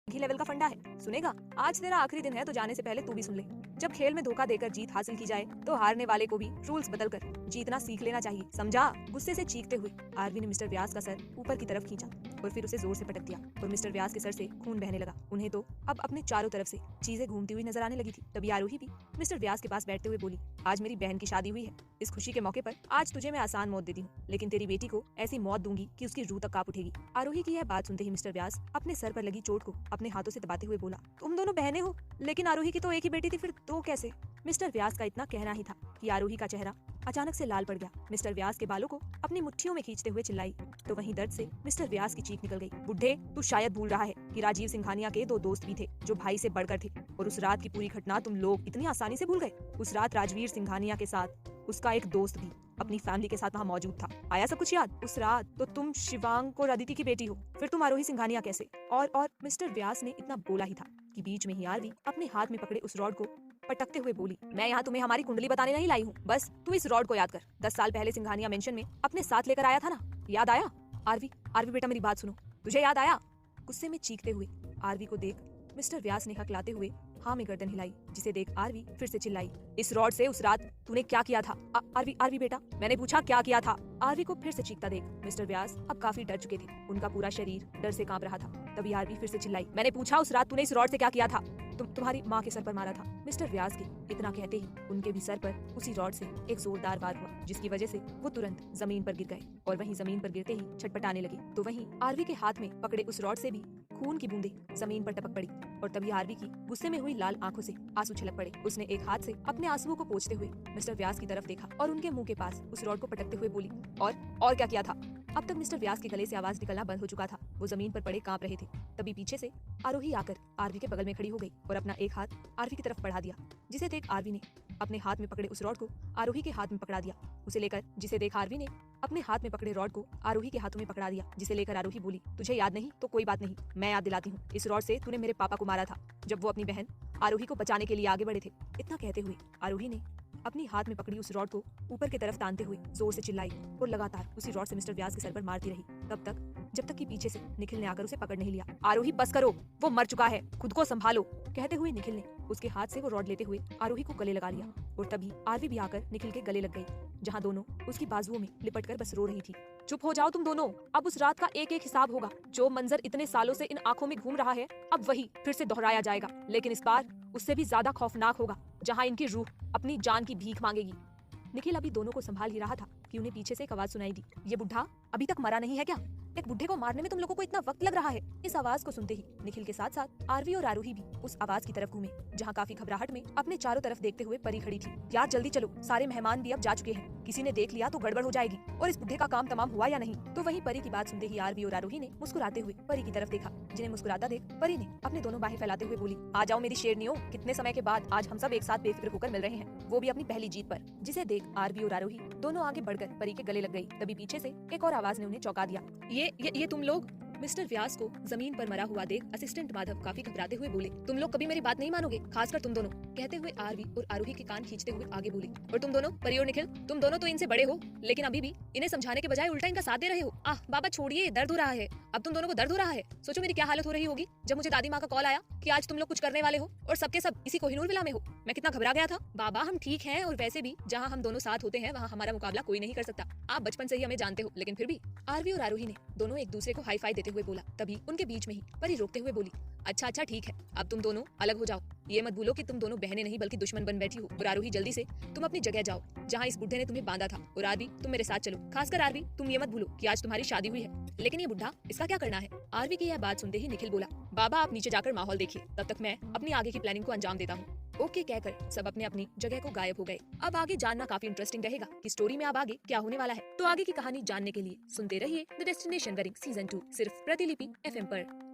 ही level का फंडा है, सुनेगा? आज तेरा आखिरी दिन है तो जाने से पहले तू भी सुन ले। जब खेल में धोखा देकर जीत हासिल की जाए तो हारने वाले को भी रूल्स बदलकर जीतना सीख लेना चाहिए, समझा? गुस्से से चीखते हुए आरवी ने मिस्टर व्यास का सर ऊपर की तरफ खींचा और फिर उसे जोर से पटक दिया और मिस्टर व्यास के सर से खून बहने लगा। उन्हें तो अब अपने चारों तरफ से चीजें घूमती हुई नजर आने लगी थी। तभी आरोही भी मिस्टर व्यास के पास बैठते हुए बोली, आज मेरी बहन की शादी हुई है। इस खुशी के मौके पर आज तुझे मैं आसान मौत देती हूँ, लेकिन तेरी बेटी को ऐसी मौत दूंगी कि उसकी रूह तक कांप उठेगी। आरोही की यह बात सुनते ही मिस्टर व्यास अपने सर पर लगी चोट को अपने हाथों से दबाते हुए बोला, तुम दोनों बहनें हो? लेकिन आरोही की तो एक ही बेटी थी, फिर दो कैसे? मिस्टर व्यास का इतना कहना ही था कि आरोही का चेहरा अचानक से लाल पड़ गया। मिस्टर व्यास के बालों को अपनी मुट्ठियों में खींचते हुए चिल्लाई तो वहीं दर्द से मिस्टर व्यास की चीख निकल गई। बुढ़े, तू शायद भूल रहा है कि राजीव सिंघानिया के दो दोस्त भी थे जो भाई से बढ़कर थे, और उस रात की पूरी घटना तुम लोग इतनी आसानी से भूल गए। उस रात राजवीर सिंघानिया के साथ उसका एक दोस्त भी अपनी फैमिली के साथ वहाँ मौजूद था। आया सब कुछ याद? उस रात तो तुम शिवांग और अदिति की बेटी हो, फिर तुम आरोही सिंघानिया कैसे? और मिस्टर व्यास ने इतना बोला ही था कि बीच में ही आरवी अपने हाथ में पकड़े उस रॉड को पटकते हुए बोली, मैं यहाँ तुम्हें हमारी कुंडली बताने नहीं लाई हूँ, बस तू इस रॉड को याद कर। 10 साल पहले सिंघानिया मेंशन में अपने साथ लेकर आया था ना, याद आया? आरवी, आरवी बेटा मेरी बात सुनो, तुझे याद आया? गुस्से में चीखते हुए आरवी को देख मिस्टर व्यास ने हकलाते हुए हाँ में गर्दन हिलाई, जिसे देख आरवी फिर से चिल्लाई, इस रॉड से उस रात तूने क्या किया था? आरवी, आरवी बेटा, मैंने पूछा क्या किया था? आरवी को फिर से चीखता देख मिस्टर व्यास अब काफी डर चुके थे, उनका पूरा शरीर डर से कांप रहा था। तभी आरवी फिर से चिल्लाई, मैंने पूछा उस रात तूने इस रॉड से क्या किया था? तुम्हारी माँ के सर पर मारा था। मिस्टर व्यास के इतना कहते ही उनके भी सर पर उसी रॉड से एक जोरदार वार हुआ, जिसकी वजह से वो तुरंत जमीन पर गिर गए और वहीं जमीन पर गिरते ही छटपटाने लगे। तो वहीं आरवी के हाथ में पकड़े उस रॉड से भी खून की बूंदें जमीन पर टपक पड़ी और तभी आरवी की गुस्से में हुई लाल आंखों से आंसू छलक पड़े। उसने एक हाथ से अपने आंसुओं को पोंछते हुए मिस्टर व्यास की तरफ देखा और उनके मुंह के पास उस रॉड को पटकते हुए बोली, और क्या किया था? अब तक मिस्टर व्यास के गले से आवाज निकलना बंद हो चुका था, वो जमीन पर पड़े कांप रहे थे। तभी पीछे से आरोही आकर आरवी के बगल में खड़ी हो गई और अपना एक हाथ आरवी की तरफ बढ़ा दिया, जिसे देख आरवी ने अपने हाथ में पकड़े उस रॉड को आरोही के हाथ में पकड़ा दिया। उसे लेकर जिसे देख आरवी ने अपने हाथ में पकड़े रॉड को आरोही के हाथों में पकड़ा दिया, जिसे लेकर आरोही बोली, तुझे याद नहीं तो कोई बात नहीं, मैं याद दिलाती हूँ, इस रॉड से तूने मेरे पापा को मारा था जब वो अपनी बहन आरोही को बचाने के लिए आगे बढ़े थे। इतना कहते हुए आरोही ने अपनी हाथ में पकड़ी उस रॉड को ऊपर की तरफ तानते हुए जोर से चिल्लाई और लगातार उसी रॉड से मिस्टर व्यास के सर पर मारती रही, तब तक जब तक कि पीछे से निखिल ने आकर उसे पकड़ नहीं लिया। आरोही बस करो, वो मर चुका है, खुद को संभालो, कहते हुए निखिल ने उसके हाथ से वो रॉड लेते हुए आरोही को गले लगा लिया और तभी आरवी भी आकर निखिल के गले लग गई, जहाँ दोनों उसकी बाजुओं में लिपटकर बस रो रही थी। चुप हो जाओ तुम दोनों, अब उस रात का एक एक हिसाब होगा। जो मंजर इतने सालों से इन आंखों में घूम रहा है अब वही फिर से दोहराया जाएगा, लेकिन इस बार उससे भी ज्यादा खौफनाक होगा, जहाँ इनकी रूह अपनी जान की भीख मांगेगी। निखिल अभी दोनों को संभाल ही रहा था कि उन्हें पीछे से एक आवाज सुनाई दी, ये बुढ़ा अभी तक मरा नहीं है क्या? एक बुढ़े को मारने में तुम लोगों को इतना वक्त लग रहा है? इस आवाज को सुनते ही निखिल के साथ साथ आरवी और आरोही भी उस आवाज की तरफ घूमे, जहाँ काफी घबराहट में अपने चारों तरफ देखते हुए परी खड़ी थी। यार जल्दी चलो, सारे मेहमान भी अब जा चुके हैं, किसी ने देख लिया तो गड़बड़ हो जाएगी, और इस बुढ़े का काम तमाम हुआ या नहीं? तो वहीं परी की बात सुनते ही आरवी और आरोही ने मुस्कुराते हुए परी की तरफ देखा, जिन्हें मुस्कुराता देख परी ने अपने दोनों बाहें फैलाते हुए बोली, आ जाओ मेरी शेरनियों, कितने समय के बाद आज हम सब एक साथ बेफिक्र होकर मिल रहे हैं, वो भी अपनी पहली जीत पर। जिसे देख आरवी और आरोही दोनों आगे बढ़कर परी के गले लग गई। तभी पीछे से एक और आवाज ने उन्हें चौंका दिया, ये तुम लोग? मिस्टर व्यास को जमीन पर मरा हुआ देख असिस्टेंट माधव काफी घबराते हुए बोले, तुम लोग कभी मेरी बात नहीं मानोगे, खासकर तुम दोनों, कहते हुए आरवी और आरोही के कान खींचते हुए आगे बोली, और तुम दोनों परी और निखिल, तुम दोनों तो इनसे बड़े हो, लेकिन अभी भी इन्हें समझाने के बजाय उल्टा इनका साथ दे रहे हो। आह बाबा छोड़िए, दर्द हो रहा है, अब तुम दोनों को दर्द हो रहा है। सोचो मेरी क्या हालत हो रही होगी जब मुझे दादी माँ का कॉल आया कि आज तुम लोग कुछ करने वाले हो और सबके सब इसी कोहिनूर विला में हो। मैं कितना घबरा गया था। बाबा हम ठीक हैं, और वैसे भी जहाँ हम दोनों साथ होते हैं वहाँ हमारा मुकाबला कोई नहीं कर सकता, आप बचपन से ही हमें जानते हो, लेकिन फिर भी। आरवी और आरोही ने दोनों एक दूसरे को हाई फाई देते हुए बोला, तभी उनके बीच में ही परी रोकते हुए बोली, अच्छा ठीक है, अब तुम दोनों अलग हो जाओ, ये मत भूलो कि तुम दोनों बहनें नहीं बल्कि दुश्मन बन बैठी हो। और आरोही जल्दी से तुम अपनी जगह जाओ जहाँ इस बुढ़े ने तुम्हें बांधा था, और आरवी तुम मेरे साथ चलो, खासकर आरवी तुम ये मत भूलो कि आज तुम्हारी शादी हुई है, लेकिन ये बुढ़ा इसका क्या करना है? आरवी की यह बात सुनते ही निखिल बोला, बाबा आप नीचे जाकर माहौल देखिए, तब तक मैं अपनी आगे की प्लानिंग को अंजाम देता हूँ। ओके कहकर सब अपने अपनी जगह को गायब हो गए। अब आगे जानना काफी इंटरेस्टिंग रहेगा कि स्टोरी में अब आगे क्या होने वाला है, तो आगे की कहानी जानने के लिए सुनते रहिए द डेस्टिनेशन वेडिंग सीजन 2 सिर्फ प्रतिलिपि FM पर।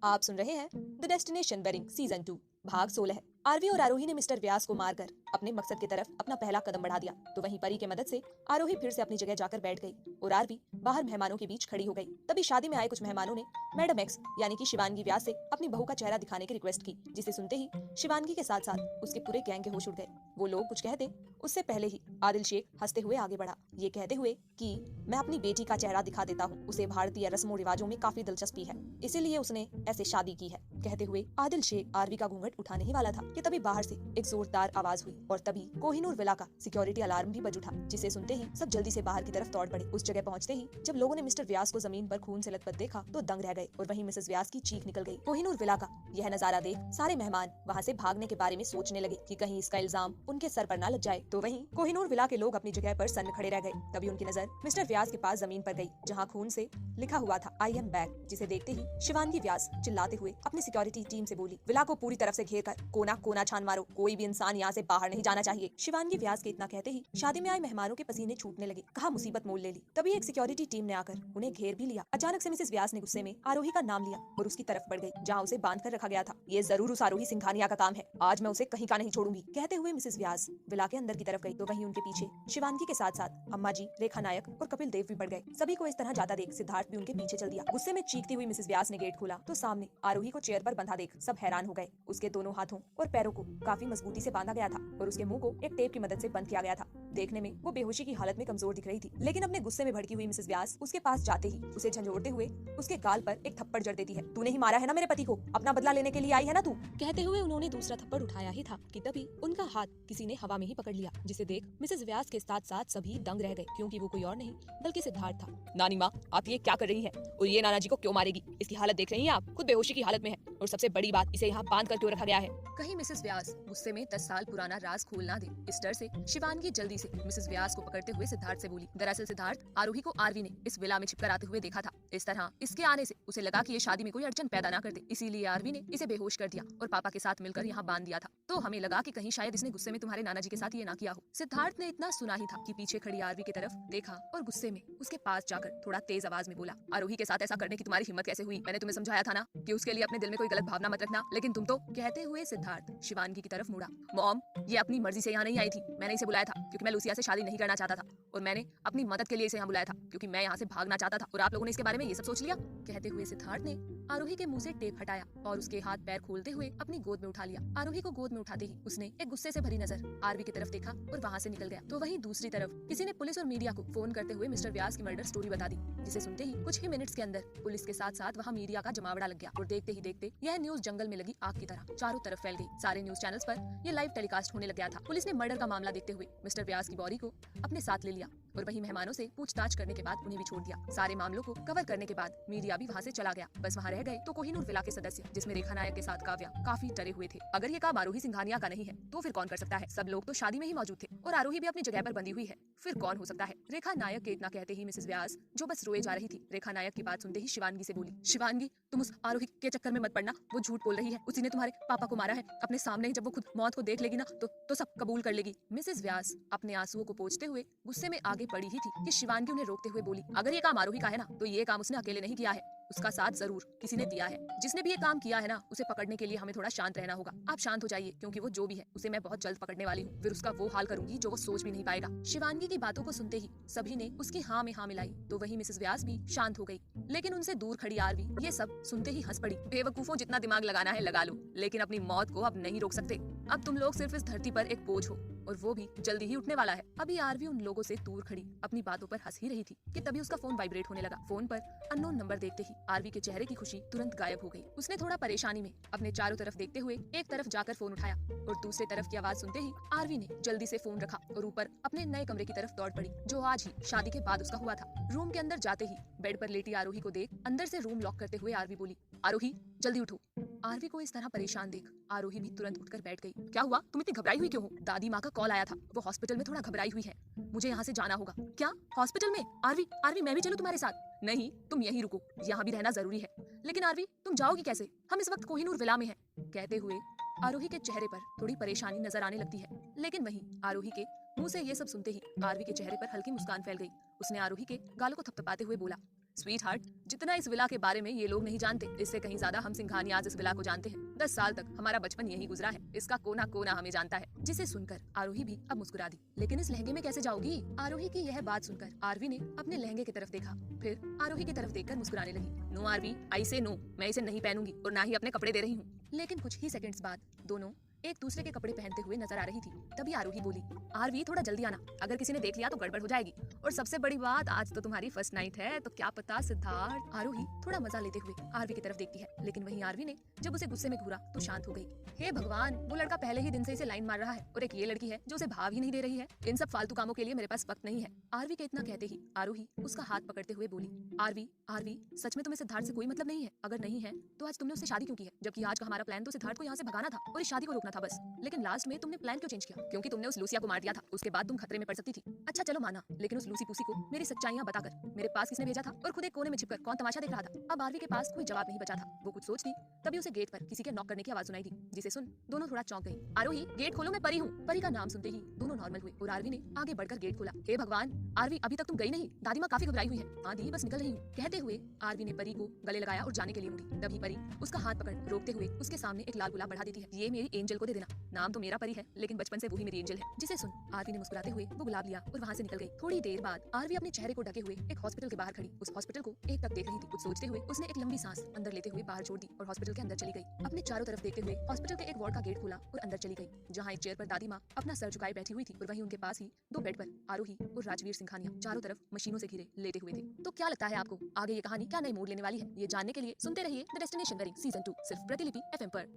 आप सुन रहे हैं द डेस्टिनेशन वेडिंग सीजन 2 भाग 16। आरवी और आरोही ने मिस्टर व्यास को मारकर अपने मकसद की तरफ अपना पहला कदम बढ़ा दिया। तो वहीं परी की मदद से आरोही फिर से अपनी जगह जाकर बैठ गई और आरवी बाहर मेहमानों के बीच खड़ी हो गई। तभी शादी में आए कुछ मेहमानों ने मैडम एक्स यानी कि शिवानगी व्यास से अपनी बहू का चेहरा दिखाने की रिक्वेस्ट की, जिसे सुनते ही शिवानगी के साथ साथ उसके पूरे गैंग के होश उड़ गए। वो लोग कुछ कहते उससे पहले ही आदिल शेख हंसते हुए आगे बढ़ा, ये कहते हुए कि मैं अपनी बेटी का चेहरा दिखा देता हूँ, उसे भारतीय रस्मों रिवाजों में काफी दिलचस्पी है, इसीलिए उसने ऐसे शादी की है। कहते हुए आदिल शेख आरवी का घूंघट उठाने ही वाला था कि तभी बाहर से एक जोरदार आवाज हुई और तभी कोहिनूर विला का सिक्योरिटी अलार्म भी बज उठा, जिसे सुनते ही सब जल्दी से बाहर की तरफ दौड़ पड़े। उस जगह पहुंचते ही जब लोगों ने मिस्टर व्यास को जमीन पर खून से लथपथ देखा तो दंग रह गए और वहीं मिसेस व्यास की चीख निकल गई। कोहिनूर विला का यह नजारा देख सारे मेहमान वहाँ से भागने के बारे में सोचने लगे कि कहीं इसका इल्जाम उनके सर पर न लग जाए। तो वहीं कोहिनूर विला के लोग अपनी जगह पर सन्न खड़े रह गए। तभी उनकी नजर मिस्टर व्यास के पास जमीन पर गई जहाँ खून से लिखा हुआ था आई एम बैक, जिसे देखते ही शिवानगी व्यास चिल्लाते हुए अपनी सिक्योरिटी टीम से बोली, विला को पूरी तरफ से घेर कर कोना कोना छान मारो, कोई भी इंसान यहाँ से बाहर नहीं जाना चाहिए। शिवानगी व्यास के इतना कहते ही शादी में आए मेहमानों के पसीने छूटने लगे, कहा मुसीबत मोल ले ली। तभी एक सिक्योरिटी टीम ने आकर उन्हें घेर भी लिया। अचानक से मिसेस व्यास ने गुस्से में आरोही का नाम लिया और उसकी तरफ बढ़ गई जहाँ उसे बांध कर रखा गया था। ये जरूर उस आरोही सिंघानिया का काम है, आज मैं उसे कहीं का नहीं छोड़ूंगी। कहते हुए मिसेस व्यास विला के अंदर की तरफ गई तो वहीं उनके पीछे शिवानगी के साथ साथ अम्मा जी, रेखा नायक और कपिल देव भी बढ़ गए। सभी को इस तरह जाता देख सिद्धार्थ भी उनके पीछे चल दिया। गुस्से में चीखती हुई मिसेस व्यास ने गेट खोला तो सामने आरोही को चेयर पर बंधा देख सब हैरान हो गए। उसके दोनों हाथों और पैरों को काफी मजबूती से बांधा गया था और उसके मुंह को एक टेप की मदद से बंद किया गया था। देखने में वो बेहोशी की हालत में कमजोर दिख रही थी, लेकिन अपने गुस्से में भड़की हुई मिसेस व्यास उसके पास जाते ही उसे झंझोड़ते हुए उसके गाल पर एक थप्पड़ जड़ देती है। तूने ही मारा है ना मेरे पति को, अपना बदला लेने के लिए आई है ना तू। कहते हुए उन्होंने दूसरा थप्पड़ उठाया ही था कि तभी उनका हाथ किसी ने हवा में ही पकड़ लिया, जिसे देख मिसेस व्यास के साथ साथ सभी दंग रह गए, क्योंकि वो कोई और नहीं बल्कि सिद्धार्थ था। नानी माँ, आप ये क्या कर रही है और ये नाना जी को क्यों मारेगी? इसकी हालत देख रही हैं आप, खुद बेहोशी की हालत में है और सबसे बड़ी बात, इसे यहाँ बांध कर क्यों रखा गया है? कहीं मिसेस व्यास गुस्से में 10 साल पुराना राज खोल ना दे, इस डर से शिवानगी जल्दी से मिसेस व्यास को पकड़ते हुए सिद्धार्थ से बोली, दरअसल सिद्धार्थ, आरोही को आरवी ने इस विला में छिपकर आते हुए देखा था। इस तरह इसके आने से उसे लगा कि ये शादी में कोई अड़चन पैदा ना कर दे, इसीलिए आरवी ने इसे बेहोश कर दिया और पापा के साथ मिलकर यहाँ बांध दिया था। तो हमें लगा कि कहीं शायद इसने गुस्से में तुम्हारे नाना जी के साथ ये ना किया हो। सिद्धार्थ ने इतना सुना ही था कि पीछे खड़ी आरवी की तरफ देखा और गुस्से में उसके पास जाकर थोड़ा तेज आवाज में बोला, आरोही के साथ ऐसा करने की तुम्हारी हिम्मत कैसे हुई? मैंने तुम्हें समझाया था ना कि उसके लिए अपने दिल में कोई गलत भावना मत रखना, लेकिन तुम तो। कहते हुए सिद्धार्थ शिवानगी की तरफ मुड़ा, मॉम, ये अपनी मर्जी से यहाँ नहीं आई थी, मैंने इसे बुलाया था क्योंकि मैं लूसिया से शादी नहीं करना चाहता था और मैंने अपनी मदद के लिए इसे यहाँ बुलाया था क्योंकि मैं यहाँ से भागना चाहता था और आप लोगों ने इसके बारे में ये सब सोच लिया। कहते हुए सिद्धार्थ ने आरोही के मुंह से टेप हटाया और उसके हाथ पैर खोलते हुए अपनी गोद में उठा लिया। आरोही को गोद में उठाते ही उसने एक गुस्से से भरी नजर आरवी की तरफ देखा और वहाँ से निकल गया। तो वहीं दूसरी तरफ किसी ने पुलिस और मीडिया को फोन करते हुए मिस्टर व्यास की मर्डर स्टोरी बता दी, जिसे सुनते ही कुछ ही मिनट्स के अंदर पुलिस के साथ साथ वहाँ मीडिया का जमावड़ा लग गया और देखते ही देखते यह न्यूज जंगल में लगी आग की तरह चारों तरफ फैल गई। सारे न्यूज चैनल्स पर यह लाइव टेलीकास्ट होने लग गया था। पुलिस ने मर्डर का मामला देखते हुए मिस्टर व्यास की बॉडी को अपने साथ ले लिया और वहीं मेहमानों से पूछताछ करने के बाद उन्हें भी छोड़ दिया। सारे मामलों को कवर करने के बाद मीडिया भी वहाँ से चला गया। बस वहाँ रह गए तो कोहिनूर विला के सदस्य, जिसमें रेखा नायक के साथ काव्या, काफी डरे हुए थे। अगर ये काम आरोही सिंघानिया का नहीं है तो फिर कौन कर सकता है? सब लोग तो शादी में ही मौजूद थे और आरोही भी अपनी जगह पर बंधी हुई है, फिर कौन हो सकता है? रेखा नायक के इतना कहते ही मिसेस व्यास, जो बस रोए जा रही थी, रेखा नायक की बात सुनते ही शिवानगी से बोली, शिवानगी, तुम उस आरोही के चक्कर में मत पड़ना, वो झूठ बोल रही है, उसी ने तुम्हारे पापा को मारा है अपने सामने ही। जब वो खुद मौत को देख लेगी ना तो सब कबूल कर लेगी। मिसेस व्यास अपने आंसुओं को पोंछते हुए गुस्से में आगे बढ़ी ही थी कि शिवानगी उन्हें रोकते हुए बोली, अगर ये काम आरोही का है ना तो ये काम उसने अकेले नहीं किया है, उसका साथ जरूर किसी ने दिया है। जिसने भी ये काम किया है ना, उसे पकड़ने के लिए हमें थोड़ा शांत रहना होगा। आप शांत हो जाइए, क्योंकि वो जो भी है उसे मैं बहुत जल्द पकड़ने वाली हूँ, फिर उसका वो हाल करूंगी जो वो सोच भी नहीं पाएगा। शिवानगी की बातों को सुनते ही सभी ने उसकी हाँ में हाँ मिलाई तो वही मिसेस व्यास भी शांत हो गई, लेकिन उनसे दूर खड़ी आरवी ये सब सुनते ही हंस पड़ी। बेवकूफों, जितना दिमाग लगाना है लगा लो, लेकिन अपनी मौत को अब नहीं रोक सकते। अब तुम लोग सिर्फ इस धरती पर एक बोझ हो और वो भी जल्दी ही उठने वाला है। अभी आरवी उन लोगों से दूर खड़ी अपनी बातों पर हंस ही रही थी कि तभी उसका फोन वाइब्रेट होने लगा। फोन पर अननोन नंबर देखते ही आरवी के चेहरे की खुशी तुरंत गायब हो गई। उसने थोड़ा परेशानी में अपने चारों तरफ देखते हुए एक तरफ जाकर फोन उठाया और दूसरे तरफ की आवाज सुनते ही आरवी ने जल्दी से फोन रखा और ऊपर अपने नए कमरे की तरफ दौड़ पड़ी, जो आज ही शादी के बाद उसका हुआ था। रूम के अंदर जाते ही बेड पर लेटी आरोही को देख अंदर से रूम लॉक करते हुए आरवी बोली, आरोही जल्दी उठो। आरवी को इस तरह परेशान देख आरोही भी तुरंत उठकर बैठ गई। क्या हुआ? तुम इतनी घबराई हुई क्यों हो? दादी माँ का कॉल आया था, वो हॉस्पिटल में थोड़ा घबराई हुई है, मुझे यहाँ से जाना होगा। क्या हॉस्पिटल में? आरवी, आरवी मैं भी चलूं तुम्हारे साथ? नहीं, तुम यहीं रुको, यहाँ भी रहना जरूरी है। लेकिन आरवी तुम जाओगी कैसे? हम इस वक्त कोहिनूर विला में हैं। कहते हुए आरोही के चेहरे पर थोड़ी परेशानी नजर आने लगती है, लेकिन वहीं आरोही के मुंह से ये सब सुनते ही आरवी के चेहरे पर हल्की मुस्कान फैल गई। उसने आरोही के गालों को थपथपाते हुए बोला, स्वीट हार्ट, जितना इस विला के बारे में ये लोग नहीं जानते, इससे कहीं ज्यादा हम सिंघानियाज इस विला को जानते हैं। 10 साल तक हमारा बचपन यही गुजरा है, इसका कोना कोना हमें जानता है। जिसे सुनकर आरोही भी अब मुस्कुरा दी। लेकिन इस लहंगे में कैसे जाओगी? आरोही की यह बात सुनकर आरवी ने अपने लहंगे की तरफ देखा, फिर आरोही की तरफ देखकर मुस्कुराने लगी। नो आरवी, आई से नो, मैं इसे नहीं पहनूंगी और ना ही अपने कपड़े दे रही हूँ। लेकिन कुछ ही सेकंड्स बाद दोनों एक दूसरे के कपड़े पहनते हुए नजर आ रही थी। तभी आरोही बोली, आरवी थोड़ा जल्दी आना, अगर किसी ने देख लिया तो गड़बड़ हो जाएगी। और सबसे बड़ी बात, आज तो तुम्हारी फर्स्ट नाइट है, तो क्या पता सिद्धार्थ। आरोही थोड़ा मजा लेते हुए आरवी की तरफ देखती है, लेकिन वहीं आरवी ने जब उसे गुस्से में घूरा तो शांत हो गई। हे भगवान, वो लड़का पहले ही दिन से इसे लाइन मार रहा है और एक ये लड़की है जो उसे भाव ही नहीं दे रही है। इन सब फालतू कामों के लिए मेरे पास वक्त नहीं है। आरवी के इतना कहते ही आरोही उसका हाथ पकड़ते हुए बोली, आरवी, आरवी, सच में तुम्हें सिद्धार्थ से कोई मतलब नहीं है? अगर नहीं है तो आज तुमने उससे शादी क्यों की है? जबकि आज का हमारा प्लान तो सिद्धार्थ को यहाँ से भगाना था और इस शादी को रोकना था बस। लेकिन लास्ट में तुमने प्लान क्यों चेंज किया? क्योंकि तुमने उस लूसिया को मार दिया था, उसके बाद तुम खतरे में पड़ सकती थी। अच्छा चलो माना, लेकिन उस लूसी पूसी को मेरी सच्चाइयां बताकर मेरे पास किसने भेजा था और खुद एक कोने में छिपकर कौन तमाशा देख रहा था? अब आरवी के पास कोई जवाब नहीं बचा था। वो कुछ सोचती, तभी उसे गेट पर किसी के नॉक करने की आवाज सुनाई दी, जिसे सुन दोनों थोड़ा चौंक गई। आरोही, गेट खोलो, मैं परी हूँ। परी का नाम सुनते ही दोनों नॉर्मल हुए और आरवी ने आगे बढ़कर गेट खोला। हे भगवान, आरवी अभी तक तुम गई नहीं? दादी माँ काफी घबराई हुई है। हाँ दी, बस निकल रही हूँ। कहते हुए आरवी ने परी को गले लगाया और जाने के लिए मुड़ी। तभी परी उसका हाथ पकड़ रोकते हुए उसके सामने एक लाल गुलाब बढ़ा देती है। ये मेरी एंजल को दे देना, नाम तो मेरा परी है लेकिन बचपन से वही मेरी एंजल है। जिसे सुन आरवी ने मुस्कुराते हुए वो गुलाब लिया और वहाँ से निकल गई। थोड़ी देर बाद आरवी अपने चेहरे को ढके हुए एक हॉस्पिटल के बाहर खड़ी उस हॉस्पिटल को एक टक देख रही थी। कुछ सोचते हुए उसने एक लंबी सांस अंदर लेते हुए बाहर छोड़ दी और हॉस्पिटल के अंदर चली गई। अपने चारों तरफ देखते हुए हॉस्पिटल के एक वार्ड का गेट खोला और अंदर चली गई, जहाँ एक चेयर पर दादी माँ अपना सर झुकाए बैठी हुई थी और वहीं उनके पास ही दो बेड पर आरोही और राजवीर सिंघानिया चारों तरफ मशीनों से घिरे लेटे हुए थे। तो क्या लगता है आपको आगे ये कहानी क्या नई मोड़ लेने वाली है? ये जानने के लिए सुनते रहिए द डेस्टिनेशन वेडिंग सीजन 2 सिर्फ प्रतिलिपि FM पर।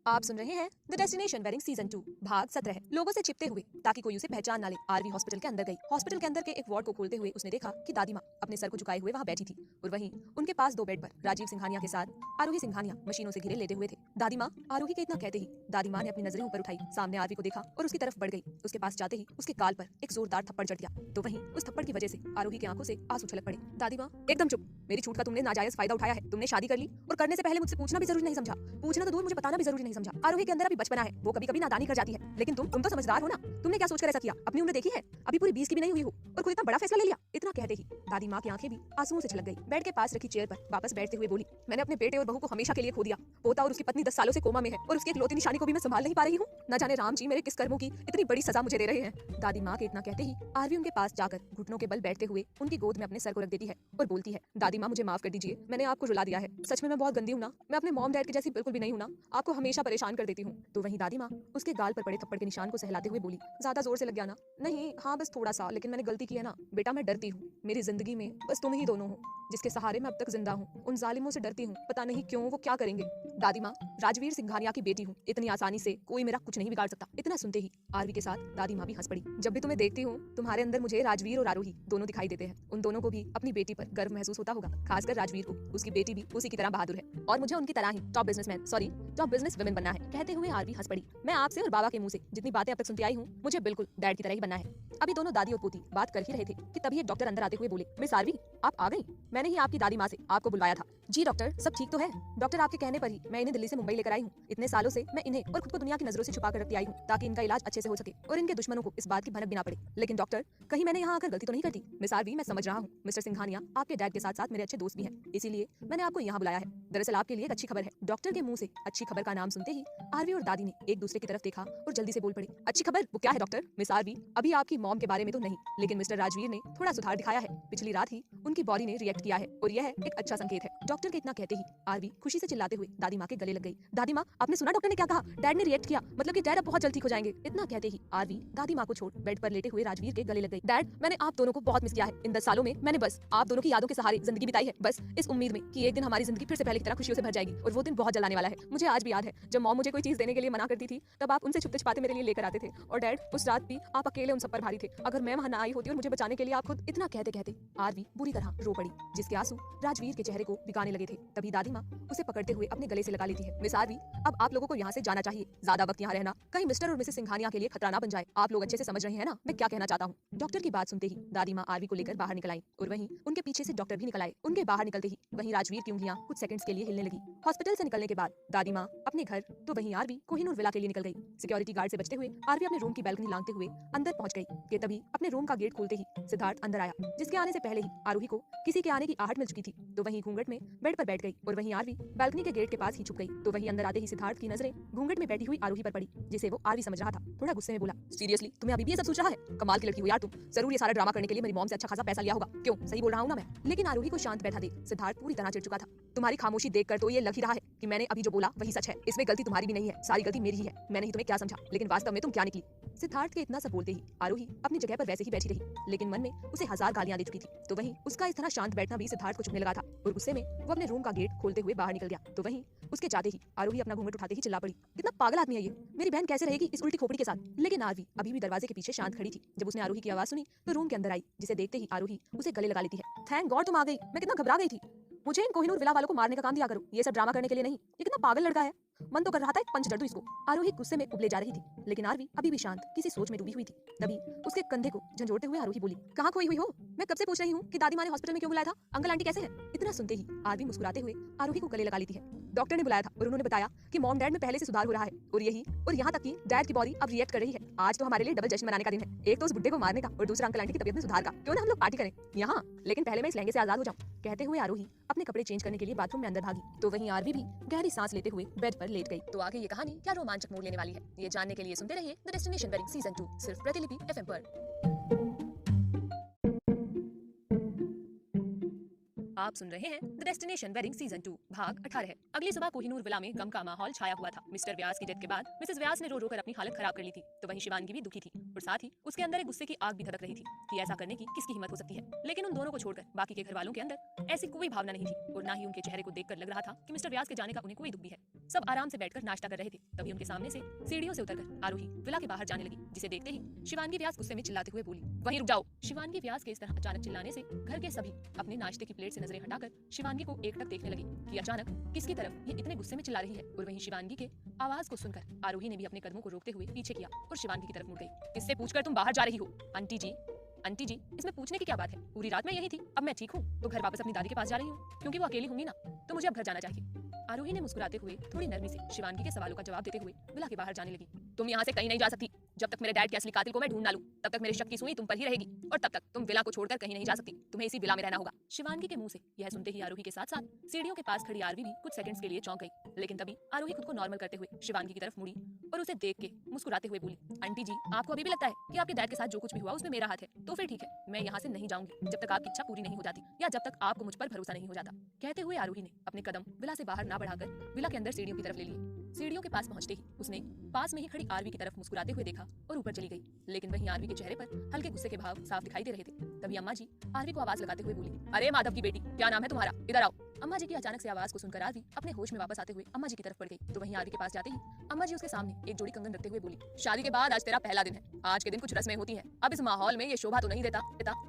आप सुन रहे हैं द डेस्टिनेशन वेडिंग सीजन 2 भाग 17 लोगों से छिपते हुए ताकि कोई उसे पहचान ना ले। आरवी हॉस्पिटल के अंदर गई। हॉस्पिटल के अंदर के एक वार्ड को खोलते हुए उसने देखा कि दादी माँ अपने सर को झुकाए हुए वहाँ बैठी थी और वहीं उनके पास दो बेड पर राजीव सिंघानिया के साथ आरोही सिंघानिया मशीनों से घिरे लेटे हुए थे। दादी माँ आरोही के इतना कहते ही दादी माँ ने अपनी नजरें ऊपर उठाई, सामने आरवी को देखा और उसकी तरफ बढ़ गई। उसके पास जाते ही उसके गाल पर एक जोरदार थप्पड़ चढ़ गया, तो वहीं उस थप्पड़ की वजह से आरोही की आंखों से आंसू छलक पड़े। दादी माँ, एकदम चुप, मेरी छूट का तुमने नाजायज फायदा उठाया है। तुमने शादी कर ली और करने से पहले मुझसे पूछना भी जरूरी नहीं समझा। पूछना तो दूर, मुझे बताना भी जरूरी नहीं समझा। आरोही के अंदर अभी बचपना है, वो कभी कभी नादानी कर जाती है, लेकिन तुम तो समझदार हो ना। तुमने क्या सोचकर ऐसा किया? अपनी उम्र देखी है? अभी पूरी 20 की भी नहीं हुई हो और खुद इतना बड़ा फैसला ले लिया। इतना कहते ही दादी माँ की आंखें भी आंसुओं से छलक गई। बेड के पास रखी चेयर पर वापस बैठते हुए बोली, मैंने अपने बेटे और बहू को हमेशा के लिए खो दिया। पोता और उसकी पत्नी 10 सालों से कोमा में है और उसकी इकलौती निशानी को भी मैं संभाल नहीं पा रही हूँ। न जाने राम जी मेरे किस कर्मों की इतनी बड़ी सजा मुझे दे रहे हैं। दादी माँ के इतना कहते ही आरवी उनके पास जाकर घुटनों के बल बैठते हुए उनकी गोद में अपने सर को रख देती है और बोलती है, दादी माँ मुझे माफ कर दीजिए, मैंने आपको रुला दिया है। सच में मैं बहुत गंदी हूँ ना, मैं अपने मॉम डैड के जैसी बिल्कुल भी नहीं हूँ ना, आपको हमेशा परेशान कर देती हूँ। तो वहीं दादी माँ उसके गाल पर पड़े थप्पड़ के निशान को सहलाते हुए बोली, ज्यादा जोर से लग गया ना? नहीं, हाँ बस थोड़ा सा, लेकिन मैंने गलती की है ना बेटा, मैं डरती हूँ। मेरी जिंदगी में बस तुम ही दोनों हो जिसके सहारे मैं अब तक जिंदा हूँ। उन जालिमों से डरती हूँ, पता नहीं क्यों, वो क्या करेंगे। दादी माँ, राजवीर सिंघानिया की बेटी हूँ, इतनी आसानी से कोई मेरा कुछ नहीं बिगाड़ सकता। इतना सुनते ही आरवी के साथ दादी माँ भी हंस पड़ी। जब भी तुम्हें देखती हूँ तुम्हारे अंदर मुझे राजवीर और आरोही दोनों दिखाई देते हैं। उन दोनों को भी अपनी बेटी पर गर्व महसूस होता होगा, खासकर राजवीर को। उसकी बेटी भी उसी की तरह बहादुर है और मुझे उनकी तरह ही टॉप बिजनेस वुमेन बनना है। कहते हुए आरवी हंस पड़ी। मैं आपसे और बाबा के मुंह से जितनी बातें अब तक सुनती आई हूँ, मुझे बिल्कुल डैड की तरह ही बनना है। अभी दोनों दादी और पोती बात कर ही रहे थे कि तभी एक डॉक्टर अंदर आते हुए बोले, मिस आरवी आप आ गई, मैंने ही आपकी दादी माँ से आपको बुलवाया था। जी डॉक्टर, सब ठीक तो है? डॉक्टर आपके कहने पर ही मैं इन्हें दिल्ली से मुंबई लेकर आई हूँ। इतने सालों से मैं इन्हें और खुद को दुनिया की नजरों से छुपा कर रखती आई हूँ ताकि इनका इलाज अच्छे से हो सके और इनके दुश्मनों को इस बात की भनक भी ना पड़े। लेकिन डॉक्टर, कहीं मैंने यहाँ आकर गलती तो नहीं करती? मिस आरवी, मैं समझ रहा हूँ मिस्टर सिंघानिया आपके डैड के साथ साथ मेरे अच्छे दोस्त भी हैं, इसीलिए मैंने आपको यहाँ बुलाया है। दरअसल आपके लिए एक अच्छी खबर है। डॉक्टर के मुंह से अच्छी खबर का नाम सुनते ही आरवी और दादी ने एक दूसरे की तरफ देखा और जल्दी से बोल पड़े, अच्छी खबर? वो क्या है डॉक्टर? मिस आरवी, अभी आपकी मॉम के बारे में तो नहीं, लेकिन मिस्टर राजवीर ने थोड़ा सुधार दिखाया है। पिछली रात ही उनकी बॉडी ने रिएक्ट किया है और यह एक अच्छा संकेत है। डॉक्टर के इतना कहते ही आरवी खुशी से चिल्लाते हुए दादी माँ के गले लग गई। दादी माँ, आपने सुना डॉक्टर ने क्या कहा? डैड ने रिएक्ट किया, मतलब कि डैड अब बहुत जल्द ठीक हो जाएंगे। इतना कहते ही आरवी दादी माँ को छोड़ बेड पर लेटे हुए राजवीर के गले लग गई। डैड, मैंने आप दोनों को बहुत मिस किया है। इन 10 सालों में मैंने बस आप दोनों की यादों के सहारे जिंदगी बिताई है, बस इस उम्मीद में कि एक दिन हमारी जिंदगी फिर से पहले की तरह खुशियों से भर जाएगी और वो दिन बहुत जल्द आने वाला है। मुझे आज भी याद है जब मॉम मुझे कोई चीज देने के लिए मना करती थी, तब आप उनसे छुपते छुपाते मेरे लिए लेकर आते थे और डैड उस रात भी आप अकेले उन सब पर भारी थे। अगर मैं वहाँ ना आई होती और मुझे बचाने के लिए आप खुद। इतना कहते कहते आरवी बुरी तरह रो पड़ी, जिसके आंसू राजवीर के चेहरे को भिगाने जाने लगे थे तभी दादी माँ उसे पकड़ते हुए अपने गले से लगा लेती है। मिस आरवी, अब आप लोगों को यहाँ से जाना चाहिए। ज्यादा वक्त यहाँ रहना कहीं मिस्टर और मिसेस सिंघानिया के लिए खतरा ना बन जाए। आप लोग अच्छे से समझ रहे हैं ना मैं क्या कहना चाहता हूँ। डॉक्टर की बात सुनते ही दादी माँ आरवी को लेकर बाहर निकल आई और वहीं उनके पीछे से डॉक्टर भी निकल आए। उनके बाहर निकलते ही वहीं राजवीर की उंगलियां कुछ सेकंड्स के लिए हिलने लगी। हॉस्पिटल से निकलने के बाद दादी माँ अपने घर तो वहीं आरवी कोहिनूर विला के लिए निकल गई। सिक्योरिटी गार्ड से बचते हुए आरवी अपने रूम की बैल्कनी लांघते हुए अंदर पहुंच गई कि तभी अपने रूम का गेट खोलते ही सिद्धार्थ अंदर आया, जिसके आने से पहले ही आरोही को किसी के आने की आहट मिल चुकी थी। तो वहीं घूंघट में बेड पर बैठ गई और वहीं आरवी बैल्कनी के गेट के पास ही छुप गई। तो वहीं अंदर आते ही सिद्धार्थ की नजरें घूंघट में बैठी हुई आरोही पर पड़ी, जिसे वो आरवी समझ रहा था। थोड़ा गुस्से में बोला, सीरियसली तुम्हें अभी भी ये सब सोच रहा है? कमाल की लड़की हो यार तुम। जरूर ये सारा ड्रामा करने के लिए मेरी मॉम से अच्छा खासा पैसा लिया होगा। क्यों, सही बोल रहा हूँ ना मैं? लेकिन आरोही को शांत बैठा देख सिद्धार्थ पूरी तरह चिढ़ चुका था। तुम्हारी खामोशी देखकर तो ये लग ही रहा है कि मैंने अभी जो बोला वही सच है। इसमें गलती तुम्हारी भी नहीं है, सारी गलती मेरी ही है। मैंने ही तुम्हें क्या समझा, लेकिन वास्तव में तुम क्या निकली। सिद्धार्थ के इतना सब बोलते ही आरोही अपनी जगह पर वैसे ही बैठी रही, लेकिन मन में उसे हजार गालियां दे चुकी थी। तो वहीं उसका इस तरह शांत बैठना भी सिद्धार्थ को चुभने लगा था और गुस्से में वो अपने रूम का गेट खोलते हुए बाहर निकल गया। तो वहीं उसके जाते ही आरोही अपना घूंघट उठाते ही चिल्ला पड़ी, कितना पागल आदमी है ये, मेरी बहन कैसे रहेगी इस उल्टी खोपड़ी के साथ। लेकिन आरवी अभी भी दरवाजे के पीछे शांत खड़ी थी। जब उसने आरोही की आवाज सुनी तो रूम के अंदर आई, जिसे देखते ही आरोही उसे गले लगा लेती है। थैंक गॉड तुम आ गई, मैं कितना घबरा गई थी। मुझे इन कोहिनूर विला वालों को मारने का काम दिया करो, ये सब ड्रामा करने के लिए नहीं। ये कितना पागल लड़का है, मन तो कर रहा था एक पंच जड़ दूं इसको। आरोही गुस्से में उबले जा रही थी, लेकिन आरवी अभी भी शांत किसी सोच में डूबी हुई थी। तभी उसके कंधे को झंझोड़ते हुए आरोही बोली, कहाँ खोई हुई हो? मैं कब से पूछ रही हूँ कि दादी माँ ने हॉस्पिटल में क्यों बुलाया था? अंकल आंटी कैसे हैं? इतना सुनते ही आरवी मुस्कुराते हुए आरोही को गले लगा लेती है। डॉक्टर ने बुलाया था और उन्होंने बताया कि मॉम डैड में पहले से सुधार हो रहा है और यहाँ तक कि डैड की बॉडी अब रिएक्ट कर रही है। आज तो हमारे लिए डबल जश्न मनाने का दिन है, एक तो उस बुड्ढे को मारने का और दूसरा अंकल आंटी की तबीयत में सुधार का। क्यों ना हम लोग पार्टी करें यहाँ, लेकिन पहले मैं इस लहंगे से आजाद हो जाऊं। कहते हुए आरोही अपने कपड़े चेंज करने के लिए बाथरूम में अंदर भागी। तो वहीं आरवी भी गहरी सांस लेते हुए बेड पर लेट गई। तो आगे ये कहानी क्या रोमांचक मोड़ लेने वाली है, ये जानने के लिए सुनते रहिए द डेस्टिनेशन वेडिंग सीजन 2 सिर्फ प्रतिलिपि एफएम पर। आप सुन रहे हैं द डेस्टिनेशन वेडिंग सीजन 2 भाग 18। अगली सुबह कोहिनूर विला में गम का माहौल छाया हुआ था। मिस्टर व्यास की डेथ के बाद मिसेस व्यास ने रो रो कर अपनी हालत खराब कर ली थी। तो वहीं शिवांगी भी दुखी थी और साथ ही उसके अंदर एक गुस्से की आग भी धधक रही थी कि ऐसा करने की किसकी हिम्मत हो सकती है। लेकिन उन दोनों को छोड़कर बाकी के घर वालों के अंदर ऐसी कोई भावना नहीं थी और ना ही उनके चेहरे को देखकर लग रहा था कि मिस्टर व्यास के जाने का उन्हें कोई दुख भी है। सब आराम से बैठकर नाश्ता कर रहे थे। तभी उनके सामने से सीढ़ियों से उतरकर आरोही विला के बाहर जाने लगी, जिसे देखते ही शिवांगी व्यास गुस्से में चिल्लाते हुए बोली, वहीं रुक जाओ। शिवांगी व्यास के इस तरह अचानक चिल्लाने से घर के सभी अपने नाश्ते की प्लेट से नजरें हटाकर शिवांगी को एकटक देखने लगी कि अचानक किसकी तरफ ये इतने गुस्से में चिल्ला रही है। और वहीं शिवांगी के आवाज को सुनकर आरोही ने भी अपने कदमों को रोकते हुए पीछे किया और शिवांगी की तरफ मुड़ गई। किससे पूछकर तुम बाहर जा रही हो? आंटी जी, आंटी जी, इसमें पूछने की क्या बात है? पूरी रात में यही थी, अब मैं ठीक हूँ तो घर वापस अपनी दादी के पास जा रही हूँ, क्योंकि वो अकेली होंगी ना, तो मुझे अब घर जाना चाहिए। आरोही ने मुस्कुराते हुए थोड़ी नरमी से शिवांगी के सवालों का जवाब देते हुए विला के बाहर जाने लगी। तुम यहाँ से कहीं नहीं जा सकती, जब तक मेरे डैड के असली कातिल को मैं ढूंढ ना लूं, तब तक मेरे शक की सुई तुम पर ही रहेगी और तब तक तुम विला को छोड़कर कहीं नहीं जा सकती। तुम्हें इसी विला में रहना होगा। शिवांगी के मुंह से यह सुनते ही आरोही के साथ साथ सीढ़ियों के पास खड़ी आरवी भी कुछ सेकंड्स के लिए चौंक गई, लेकिन तभी आरोही खुद को नॉर्मल करते हुए शिवांगी की तरफ मुड़ी और उसे देख के मुस्कुराते हुए बोली, आंटी जी, आपको अभी भी लगता है कि आपके डैड के साथ जो कुछ भी हुआ उसमें मेरा हाथ है? तो फिर ठीक है, मैं यहाँ से नहीं जाऊंगी जब तक आपकी इच्छा पूरी नहीं हो जाती या जब तक आपको मुझ पर भरोसा नहीं हो जाता। कहते हुए आरोही ने अपने कदम विला से बाहर ना बढ़ाकर विला के अंदर सीढ़ियों की तरफ ले लिए। सीढ़ियों के पास पहुंचते ही उसने पास में ही खड़ी आरवी की तरफ मुस्कुराते हुए देखा और ऊपर चली गई, लेकिन वहीं आरवी के चेहरे पर हल्के गुस्से के भाव साफ दिखाई दे रहे थे। तभी अम्मा जी आरवी को आवाज लगाते हुए बोली, अरे माधव की बेटी, क्या नाम है तुम्हारा? इधर आओ। अम्मा जी की अचानक से आवाज को सुनकर आरवी अपने होश में वापस आते हुए अम्मा जी की तरफ बढ़ गई। तो वहीं आरवी के पास जाते ही अम्मा जी उसके सामने एक जोड़ी कंगन रखते हुए बोली, शादी के बाद आज तेरा पहला दिन है, आज के दिन कुछ रस्में होती हैं। अब इस माहौल में ये शोभा तो नहीं देता,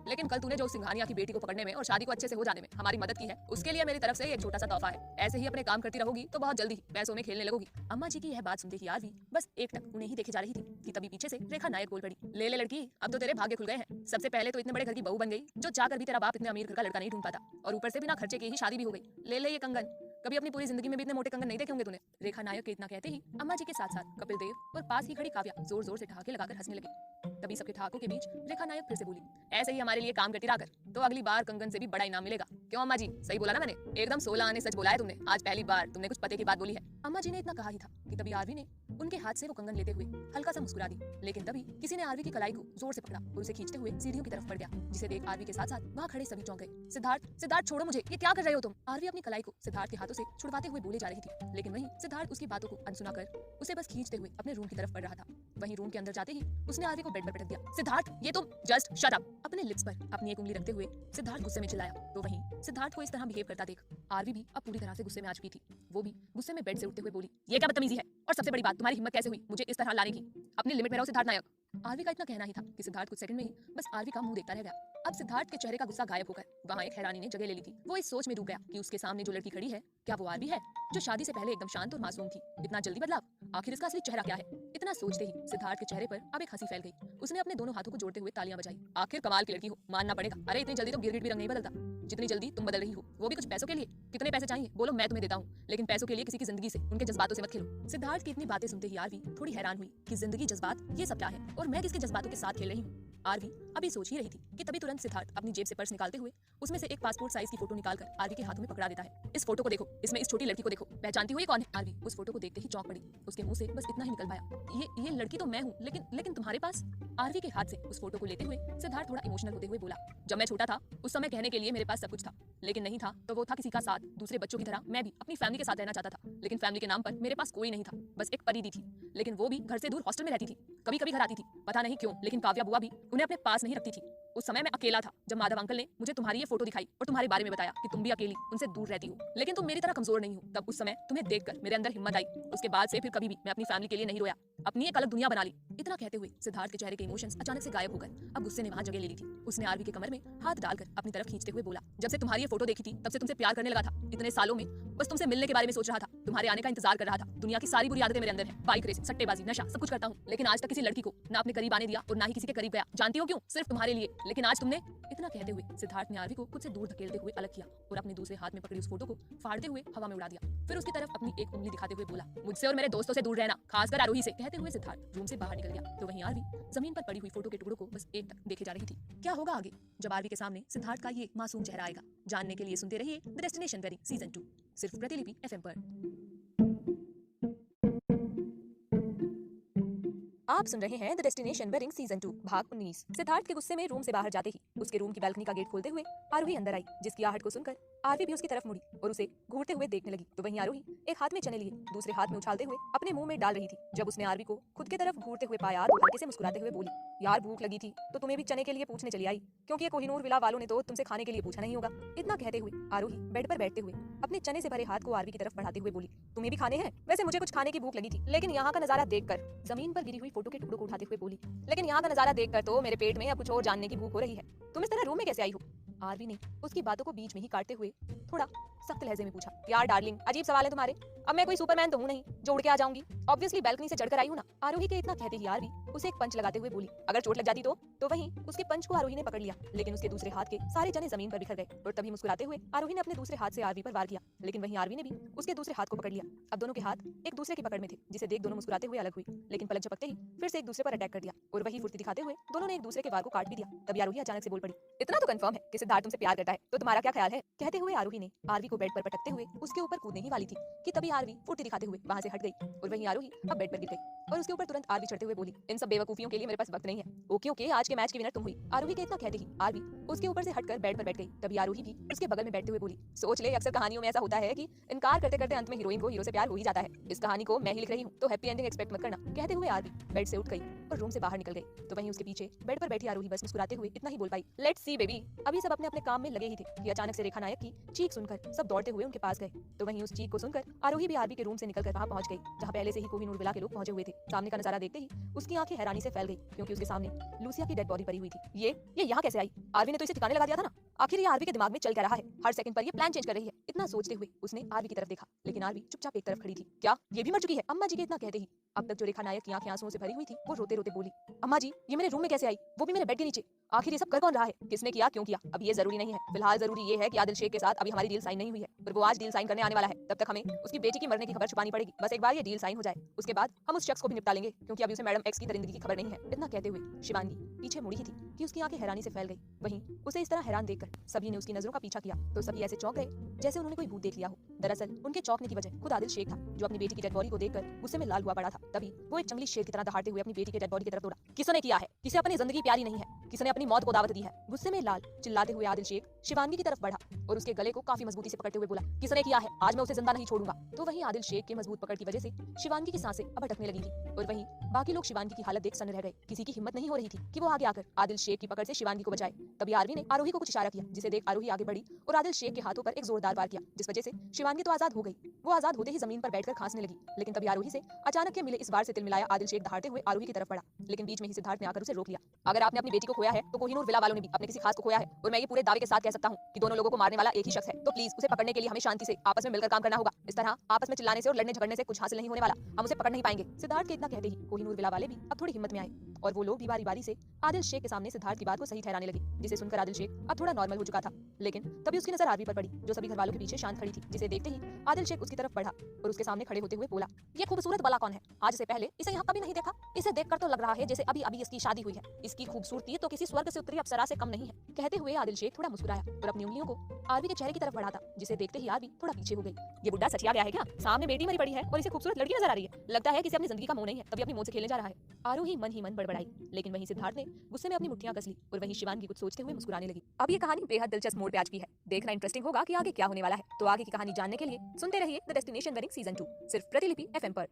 लेकिन कल तूने जो सिंघानिया की बेटी को पकड़ने में और शादी को अच्छे से हो जाने में हमारी मदद की है, उसके लिए मेरी तरफ से एक छोटा सा तोहफा है। ऐसे ही अपने काम करती रहोगी तो बहुत जल्दी पैसों में खेलने लगोगी। अम्मा जी की यह बात सुनते ही आरवी बस एक टक उन्हें ही देखे जा रही थी कि तभी पीछे से रेखा नायक बोल पड़ी, ले ले लड़की, अब तो तेरे भाग्य खुल गए हैं। सबसे पहले तो इतने बड़े घर की बहू बन गई जो चाहकर भी तेरा बाप इतने अमीर घर का लड़का नहीं ढूंढ पाता, और ऊपर से बिना खर्चे के ही शादी भी हो गई। ले ले ये कंगन, कभी अपनी पूरी जिंदगी में भी इतने मोटे कंगन नहीं देखे होंगे तूने। रेखा नायक के इतना कहते ही अम्मा जी के साथ साथ कपिल देव और पास ही खड़ी काव्या जोर जोर से ठहाके लगाकर हंसने लगे। तभी सबके ठहाकों के बीच रेखा नायक फिर से बोली, ऐसे ही हमारे लिए काम करती रहा कर तो अगली बार कंगन से भी बड़ा इनाम मिलेगा। क्यों अम्मा जी, सही बोला ना मैंने? एकदम 16 आने सच बोला है तुमने। आज पहली बार तुमने कुछ पते की बात बोली है। अम्मा जी ने इतना कहा ही था कि तभी आरवी ने उनके हाथ से वो कंगन लेते हुए हल्का सा मुस्कुरा दी, लेकिन तभी किसी ने आरवी की कलाई को जोर से पकड़ा और उसे खींचते हुए सीढ़ियों की तरफ बढ़ गया, जिसे देख आरवी के साथ साथ वहाँ खड़े सभी चौंक गए। सिद्धार्थ, सिद्धार्थ छोड़ो मुझे, ये क्या कर रहे हो तुम? आरवी अपनी कलाई को सिद्धार्थ के हाथों से छुड़वाते हुए बोले जा रही थी, लेकिन वहीं सिद्धार्थ उसकी बातों को अनसुना कर उसे बस खींचते हुए अपने रूम की तरफ बढ़ रहा था। वहीं रूम के अंदर जाते ही उसने आरवी को बेड पर पटक दिया। सिद्धार्थ, ये तुम जस्ट शट अप। अपने लिप्स पर अपनी एक उंगली रखते हुए सिद्धार्थ गुस्से में चिल्लाया। तो वहीं सिद्धार्थ को इस तरह बिहेव करता देख आरवी भी अब पूरी तरह से गुस्से में आ चुकी थी। वो भी गुस्से में बेड से उठते हुए बोली, ये क्या बदतमीजी है, और सबसे बड़ी बात, तुम्हारी हिम्मत कैसे हुई मुझे इस तरह लाने की? अपनी लिमिट में रहो सिद्धार्थ नायक, आरवी का इतना कहना ही था कि सिद्धार्थ कुछ सेकंड में ही बस आरवी का मुंह देखता रह गया। अब सिद्धार्थ के चेहरे का गुस्सा गायब होकर वहाँ एक हैरानी ने जगह ले ली थी। वो इस सोच में डूब गया कि उसके सामने जो लड़की खड़ी है क्या वो आरवी है, जो शादी से पहले एकदम शांत और मासूम थी। इतना जल्दी बदलाव, आखिर इसका असली चेहरा क्या है? इतना सोचते ही सिद्धार्थ के चेहरे पर अब एक हंसी फैल गई। उसने अपने दोनों हाथों को जोड़ते हुए तालियां बजाई। आखिर कमाल की लड़की हो, मानना पड़ेगा। अरे इतनी जल्दी तो गिरगिट भी रंग नहीं बदलता जितनी जल्दी तुम बदल रही हो, वो भी कुछ पैसों के लिए। कितने पैसे चाहिए बोलो, मैं तुम्हें देता हूँ, लेकिन पैसों के लिए किसी की जिंदगी से, उनके जज्बातों से मत खेलो। सिद्धार्थ की इतनी बातें सुनते ही आरवी थोड़ी हैरान हुई कि जिंदगी, जज्बात, ये सब क्या है और मैं किसके जज्बातों के साथ खेल रही हूँ। आरवी अभी सोच ही रही थी कि तभी तुरंत सिद्धार्थ अपनी जेब से पर्स निकालते हुए उसमें से एक पासपोर्ट साइज की फोटो निकालकर आरवी के हाथों में पकड़ा देता है। इस फोटो को देखो, इसमें इस छोटी लड़की को देखो, पहचानती हो ये कौन है? आरवी उस फोटो को देखते ही चौंक पड़ी। उसके मुंह से बस इतना ही निकल पाया, ये लड़की तो मैं हूँ, लेकिन तुम्हारे पास? आरवी के हाथ से उस फोटो को लेते हुए सिद्धार्थ थोड़ा इमोशनल होते हुए बोला, जब मैं छोटा था उस समय कहने के लिए मेरे पास सब कुछ था, लेकिन नहीं था तो वो था किसी का साथ। दूसरे बच्चों की तरह मैं भी अपनी फैमिली के साथ रहना चाहता था, लेकिन फैमिली के नाम पर मेरे पास कोई नहीं था, बस एक परी दी थी, लेकिन वो भी घर से दूर हॉस्टल में रहती थी। कभी कभी घर आती थी, पता नहीं क्यों, लेकिन काव्या बुआ भी उन्हें अपने पास नहीं रखती थी। उस समय मैं अकेला था जब माधव अंकल ने मुझे तुम्हारी ये फोटो दिखाई और तुम्हारे बारे में बताया कि तुम भी अकेली उनसे दूर रहती हो, लेकिन तुम मेरी तरह कमजोर नहीं हो। तब उस समय तुम्हें देखकर मेरे अंदर हिम्मत आई। उसके बाद से फिर कभी भी मैं अपनी फैमिली के लिए नहीं रोया, अपनी एक अलग दुनिया बना ली। इतना कहते हुए सिद्धार्थ के चेहरे के इमोशंस अचानक से गायब होकर अब गुस्से ने वहां जगह ले ली थी। उसने आरवी के कमर में हाथ डालकर अपनी तरफ खींचते हुए बोला, जब से तुम्हारी ये फोटो देखी थी तब से तुमसे प्यार करने लगा था। इतने सालों में बस तुमसे मिलने के बारे में सोच रहा था, तुम्हारे आने का इंतजार कर रहा था। दुनिया की सारी बुरी आदतें मेरे अंदर है, बाइक रेसिंग, सट्टेबाजी, नशा, सब कुछ करता हूँ, लेकिन आज तक किसी लड़की को ना अपने करीब आने दिया और ना ही किसी के करीब गया। जानती हो क्यों? सिर्फ तुम्हारे लिए। लेकिन आज तुमने। इतना कहते हुए सिद्धार्थ ने आरवी को खुद से दूर धकेलते हुए अलग किया और अपने दूसरे हाथ में पकड़ी उस फोटो को फाड़ते हुए हवा में उड़ा दिया। फिर उसकी तरफ अपनी एक उंगली दिखाते हुए बोला, मुझसे और मेरे दोस्तों से दूर रहना, खासकर आरोही से। कहते हुए सिद्धार्थ रूम से बाहर निकल गया तो वहीं आरवी जमीन पर पड़ी हुई फोटो के टुकड़ों को बस एक तक देखे जा रही थी। क्या होगा आगे जब आरवी के सामने सिद्धार्थ का ये मासूम चेहरा आएगा? जानने के लिए सुनते रहिए द डेस्टिनेशन वेडिंग सीजन 2 सिर्फ प्रतिलिपि FM पर। आप सुन रहे हैं द डेस्टिनेशन वेडिंग सीजन 2 भाग 19। सिद्धार्थ के गुस्से में रूम से बाहर जाते ही उसके रूम की बालकनी का गेट खोलते हुए आरोही अंदर आई, जिसकी आहट को सुनकर आरवी भी उसकी तरफ मुड़ी और उसे घूरते हुए देखने लगी। तो वहीं आरोही एक हाथ में चने लिए दूसरे हाथ में उछालते हुए अपने मुंह में डाल रही थी। जब उसने आरवी को खुद के तरफ घूरते हुए पाया तो हल्के से मुस्कुराते हुए बोली, यार भूख लगी थी तो तुम्हें भी चने के लिए पूछने चली आई, क्योंकि ये कोहिनूर विला वालों ने तो तुमसे खाने के लिए पूछा नहीं होगा। इतना कहते हुए आरोही बेड पर बैठते हुए अपने चने से भरे हाथ को आरवी की तरफ बढ़ाते हुए बोली, तुम्हें भी खाने हैं? वैसे मुझे कुछ खाने की भूख लगी थी, लेकिन यहाँ का नजारा देखकर, जमीन पर गिरी हुई फोटो के टुकड़ों को उठाते हुए बोली, लेकिन यहाँ का नजारा देखकर तो मेरे पेट में अब कुछ और जानने की भूख हो रही है। तुम इस तरह रूम में कैसे आई हो? आरवी ने उसकी बातों को बीच में ही काटते हुए थोड़ा सख्त लहजे में पूछा। यार डार्लिंग, अजीब सवाल है तुम्हारे। अब मैं कोई सुपरमैन तो हूँ नहीं जो उड़ के आ जाऊंगी, ऑब्वियसली बैल्कनी से चढ़कर आई हूँ ना। आरोही के इतना कहते ही आरवी उसे एक पंच लगाते हुए बोली, अगर चोट लग जाती तो वहीं उसके पंच को आरोही ने पकड़ लिया, लेकिन उसके दूसरे हाथ के सारे चने जमीन पर बिखर गए और तभी मुस्कुराते हुए आरोही ने अपने दूसरे हाथ से आरवी पर वार किया, लेकिन वहीं आरवी ने भी उसके दूसरे हाथ को पकड़ लिया। अब दोनों के हाथ एक दूसरे की पकड़ में थे, जिसे देख दोनों मुस्कुराते हुए अलग हुई, लेकिन पलक झपकते ही फिर से एक दूसरे पर अटैक कर दिया और वही फुर्ती दिखाते हुए दोनों ने एक दूसरे के वार को काट भी दिया। तभी आरोही अचानक से बोल पड़ी, इतना तो कंफर्म है कि सिद्धार्थ तुमसे प्यार करता है, तो तुम्हारा क्या ख्याल है? कहते हुए आरोही ने आरवी को बेड पर पटकते हुए उसके ऊपर कूदने ही वाली थी कि तभी आरवी फुर्ती दिखाते हुए वहां से हट गई और वहीं आरोही अब बेड पर गिर गई और उसके ऊपर तुरंत आरवी चढ़ते हुए बोली, इन सब बेवकूफियों के लिए मेरे पास वक्त नहीं है। ओके आज के मैच की विनर तुम हुई। आरोही के इतना कहते ही आरवी उसके ऊपर से हटकर बेड पर बैठ गई। तभी आरोही भी उसके बगल में बैठते हुए बोली, सोच ले, अक्सर कहानियों में ऐसा होता है कि इनकार करते करते अंत में हीरोइन को हीरो से प्यार हो ही जाता है। इस कहानी को मैं ही लिख रही हूँ, तो हैप्पी एंडिंग एक्सपेक्ट मत करना। कहते हुए आरवी बेड से उठ गई और रूम से बाहर निकल गई। तो वहीं उसके पीछे बेड पर बैठी आरोही बस मुस्कुराते हुए इतना ही बोल पाई, लेट्स सी बेबी। अभी सब अपने अपने काम में लगे ही थे कि अचानक से रेखा नायक की चीख सुनकर सब दौड़ते हुए उनके पास गए। तो वहीं उस चीख को सुनकर आरोही भी आरवी के रूम से निकलकर वहां पहुंच गई, जहां पहले से ही कोहिनूर विला के लोग पहुंचे हुए थे। सामने का नजारा देखते ही उसकी आंखें हैरानी से फैल गई, क्योंकि उसके सामने लूसिया की डेड बॉडी पड़ी हुई थी। ये यहाँ कैसे आई? आरवी ने तो इसे ठिकाने लगा दिया था ना। आखिर ये आरवी के दिमाग में चल क्या रहा है? हर सेकंड पर ये प्लान चेंज कर रही है। इतना सोचते हुए उसने आरवी की तरफ देखा, लेकिन आरवी चुपचाप एक तरफ खड़ी थी। क्या ये भी मर चुकी है? अम्मा जी के इतना कहते ही अब तक जो रेखा नायक की आंखें आंसुओं से भरी हुई थी, वो रोते रोते बोली, अम्मा जी ये मेरे रूम में कैसे आई, वो भी मेरे बेड के नीचे? आखिर ये सब कर कौन रहा है? किसने किया, क्यों किया? अब ये जरूरी नहीं है। फिलहाल जरूरी ये है कि आदिल शेख के साथ अभी हमारी डील साइन नहीं हुई है और वो आज डील साइन करने आने वाला है। तब तक हमें उसकी बेटी की मरने की खबर छुपानी पड़ेगी। बस एक बार ये डील साइन हो जाए, उसके बाद हम उस शख्स को भी निपटा लेंगे, क्योंकि अभी उसे मैडम एक्स की दरिंदगी की खबर नहीं है। इतना कहते हुए शिवांगी पीछे मुड़ी ही थी कि उसकी आंखें हैरानी से फैल गई। वहीं उसे इस तरह हैरान देखकर सभी ने उसकी नजरों का पीछा किया तो सभी ऐसे चौंक गए जैसे उन्होंने कोई भूत देख लिया हो। दरअसल उनके चौंकने की वजह खुद आदिल शेख था, जो अपनी बेटी की डेड बॉडी को देखकर गुस्से में लाल हुआ पड़ा था। तभी वो एक जंगली शेर की तरह दहाड़ते हुए अपनी बेटी के डेड बॉडी की तरफ दौड़ा। किसने किया है? किसे अपनी जिंदगी प्यारी नहीं है? किसने अपनी मौत को दावत दी है। गुस्से में लाल चिल्लाते हुए आदिल शेख शिवांगी की तरफ बढ़ा और उसके गले को काफी मजबूती से पकड़ते हुए बोला, किसने किया है, आज मैं उसे जिंदा नहीं छोड़ूंगा। तो वहीं आदिल शेख के मजबूत पकड़ की वजह से शिवांगी की सांसें अब अटकने लगी थी और वहीं बाकी लोग शिवांगी की हालत देख सन्न रह गए। किसी की हिम्मत नहीं हो रही थी कि वो आगे आकर आदिल शेख की पकड़ से शिवांगी को बचाए। तभी आरवी ने आरोही को कुछ इशारा किया, जिसे देख आरोही आगे बढ़ी और आदिल शेख के हाथों पर एक जोरदार वार किया, जिस वजह से शिवांगी तो आजाद हो गई। वो आजाद होते ही जमीन पर बैठकर खांसने लगी, लेकिन तभी आरोही से अचानक के मिले इस बार से तिलमिलाया आदिल शेख दहाड़ते हुए आरोही की तरफ बढ़ा, लेकिन बीच में ही सिद्धार्थ ने आकर उसे रोक लिया। अगर आपने अपनी बेटी को खोया है तो कोहिनूर विला वालों ने भी अपने किसी खास को खोया है, और मैं ये पूरे दावे के साथ कह सकता हूँ कि दोनों लोगों को मारने वाला एक ही शख्स है। तो प्लीज उसे पकड़ने के लिए हमें शांति से आपस में मिलकर काम करना होगा। इस तरह आपस में चिल्लाने से और लड़ने झगड़ने से कुछ हासिल नहीं होने वाला, हम उसे पकड़ नहीं पाएंगे। सिद्धार्थ के इतना कहते ही कोहिनूर विला वाले भी अब थोड़ी हिम्मत में आए और वो लोग भी बारी बारी से आदिल शेख के सामने सिद्धार्थ की बात को सही ठहराने लगे, जिसे सुनकर आदिल शेख अब थोड़ा नॉर्मल हो चुका था। लेकिन तभी उसकी नजर आरवी पर पड़ी, जो सभी घर वालों के पीछे शांत खड़ी थी, जिसे देखते ही आदिल शेख उसकी तरफ बढ़ा और उसके सामने खड़े होते हुए बोला, ये खूबसूरत वाला कौन है, आज से पहले इसे यहाँ कभी नहीं देखा। इसे देखकर तो लग रहा है जैसे अभी अभी इसकी शादी हुई है। इसकी खूबसूरती तो किसी स्वर्ग से उतरी अप्सरा से कम नहीं है। कहते हुए आदिल शेख थोड़ा मुस्कुराया और अपनी उंगलियों को आरवी के चेहरे की तरफ बढ़ाता, जिसे देखते ही आरवी थोड़ा पीछे हो गई। ये बुड्ढा सचिया गया है क्या? सामने बेटी मरी पड़ी है और इसे खूबसूरत लड़की नजर आ रही है। लगता है कि इसे अपनी जिंदगी का मोह नहीं है, तभी अपनी मोह से खेलने जा रहा है। आरोही मन ही मन बड़बड़ाई, लेकिन वहीं सिद्धार्थ ने गुस्से में अपनी मुट्ठियां कस ली और वहीं शिवांगी कुछ सोचते हुए मुस्कुराने लगी। अब ये कहानी बेहद दिलचस्प मोड़ पे आ चुकी है। देखना इंटरेस्टिंग होगा कि आगे क्या होने वाला है। तो आगे की कहानी जानने के लिए सुनते रहिए द डेस्टिनेशन वेडिंग सीजन 2 सिर्फ प्रतिलिपि FM पर।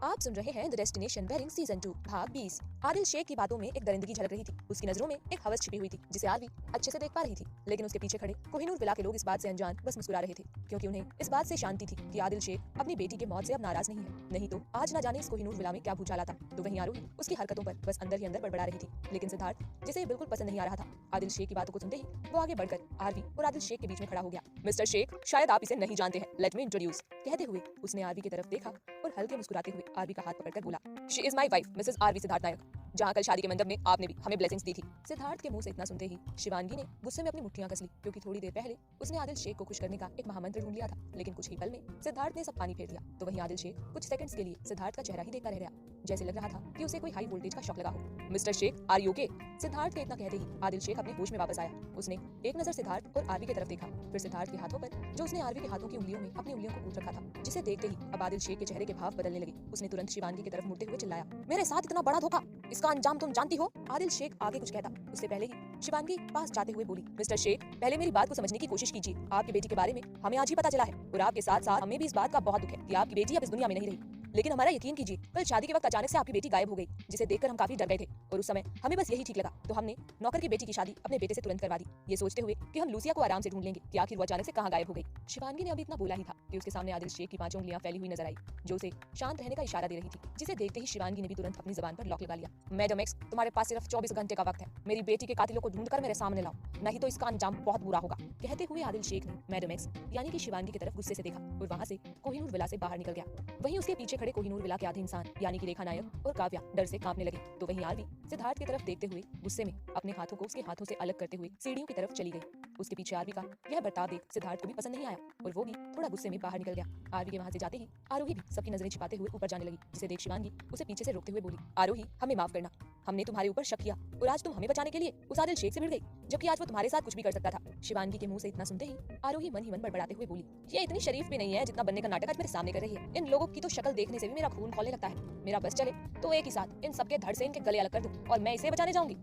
आप सुन रहे हैं द डेस्टिनेशन वेडिंग सीजन 2 भाग 20। आदिल शेख की बातों में एक दरिंदगी झलक रही थी। उसकी नजरों में एक हवस छिपी हुई थी, जिसे आरवी अच्छे से देख पा रही थी। लेकिन उसके पीछे खड़े कोहिनूर विला के लोग इस बात से अनजान बस मुस्कुरा रहे थे, क्योंकि उन्हें इस बात से शांति थी कि आदिल शेख अपनी बेटी के मौत से अब नाराज नहीं है। नहीं तो आज न जाने इस कोहिनूर विला में क्या भूचाल आता। तो वहीं आरोही उसकी हरकतों पर बस अंदर ही अंदर बड़बड़ा रही थी। लेकिन सिद्धार्थ, जिसे ये बिल्कुल पसंद नहीं आ रहा था आदिल शेख की बातों को सुनते ही, वो आगे बढ़कर आरवी और आदिल शेख के बीच में खड़ा हो गया। मिस्टर शेख, शायद आप इसे नहीं जानते हैं, लेट मी इंट्रोड्यूस। कहते हुए उसने आरवी की तरफ देखा और हल्के मुस्कुराते हुए आरवी का हाथ पकड़कर बोला, she is my wife Mrs Aarvi Siddharth Nayak, जहाँ कल शादी के मंडप में आपने भी हमें ब्लेसिंग्स दी थी। सिद्धार्थ के मुंह से इतना सुनते ही शिवांगी ने गुस्से में अपनी मुट्ठियां कस ली, क्योंकि थोड़ी देर पहले उसने आदिल शेख को खुश करने का एक महामंत्र ढूंढ लिया था। लेकिन कुछ ही पल में सिद्धार्थ ने सब पानी फेर दिया। तो वहीं आदिल शेख कुछ सेकंड्स के लिए सिद्धार्थ का चेहरा ही देखता रह गया, जैसे लग रहा था कि उसे कोई हाई वोल्टेज का शॉक लगा हो। Mister Sheikh, are you okay? Siddharth के इतना कहते ही आदिल शेख अपने होश में वापस आया। उसने एक नजर सिद्धार्थ और आरवी की तरफ देखा, फिर सिद्धार्थ के हाथों पर, जो उसने आरवी के हाथों की उंगलियों में अपनी उंगलियों को कूट रखा था, जिसे देखते ही अब आदिल शेख के चेहरे के भाव बदलने लगे। उसने तुरंत शिवांगी की तरफ मुड़ते हुए चिल्लाया, मेरे साथ इतना बड़ा धोखा, इसका अंजाम तुम जानती हो? आदिल शेख आगे कुछ कहता उससे पहले ही शिवांगी पास जाते हुए बोली, मिस्टर शेख, पहले मेरी बात को समझने की कोशिश कीजिए। आपकी बेटी के बारे में हमें आज ही पता चला है और आपके साथ साथ हमें भी इस बात का बहुत दुख है कि आपकी बेटी अब इस दुनिया में नहीं रही। लेकिन हमारा यकीन कीजिए, कल शादी के वक्त अचानक से आपकी बेटी गायब हो गई, जिसे देखकर हम काफी डर गए थे और उस समय हमें बस यही ठीक लगा, तो हमने नौकर की बेटी की शादी अपने बेटे से तुरंत करवा दी, ये सोचते हुए कि हम लूसिया को आराम से ढूंढ लेंगे कि आखिर वो अचानक से कहाँ गायब हो गई। शिवांगी ने अभी इतना बोला ही था कि उसके सामने आदिल शेख की 5 उंगलियां फैली हुई नजर आई, जो उसे शांत रहने का इशारा दे रही थी, जिसे देखते ही शिवांगी ने भी तुरंत अपनी जुबान पर लॉक लगा लिया। मैडम एक्स, तुम्हारे पास सिर्फ 24 घंटे का वक्त है, मेरी बेटी के कातिलों को ढूंढकर मेरे सामने लाओ, नहीं तो इसका अंजाम बहुत बुरा होगा। कहते हुए आदिल शेख ने मैडम एक्स यानी कि शिवांगी की तरफ गुस्से से देखा और वहां से कोहिनूर विला से बाहर निकल गया। वहीं उसके पीछे खड़े कोहिनूर विला के आधे इंसान यानी कि रेखा नायक और काव्या डर से कांपने लगे। तो वहीं आरवी सिद्धार्थ की तरफ देखते हुए गुस्से में अपने हाथों को उसके हाथों से अलग करते हुए सीढ़ियों की तरफ चली गई। उसके पीछे आरवी का यह बर्ताव देख सिद्धार्थ को भी पसंद नहीं आया और वो भी थोड़ा गुस्से में बाहर निकल गया। आरवी के वहां से जाते ही आरोही भी सबकी नजरें छिपाते हुए ऊपर जाने लगी, जिसे देख शिवांगी उसे पीछे से रोकते हुए बोली, आरोही, हमें माफ करना, हमने तुम्हारे ऊपर शक किया और आज तुम हमें बचाने के लिए उस आदिल शेख से भिड़ गई, जबकि आज वो तुम्हारे साथ कुछ भी कर सकता था। शिवांगी के मुंह से इतना सुनते ही आरोही मन ही मन बड़बड़ाते हुए बोली, ये इतनी शरीफ भी नहीं है जितना बनने का नाटक आज मेरे सामने कर रही है। इन लोगों की तो शक्ल देखने से भी मेरा खून खौलने लगता है। मेरा बस चले तो एक ही साथ इन सबके धड़ से इनके गले अलग कर दूं और मैं इसे बचाने जाऊंगी।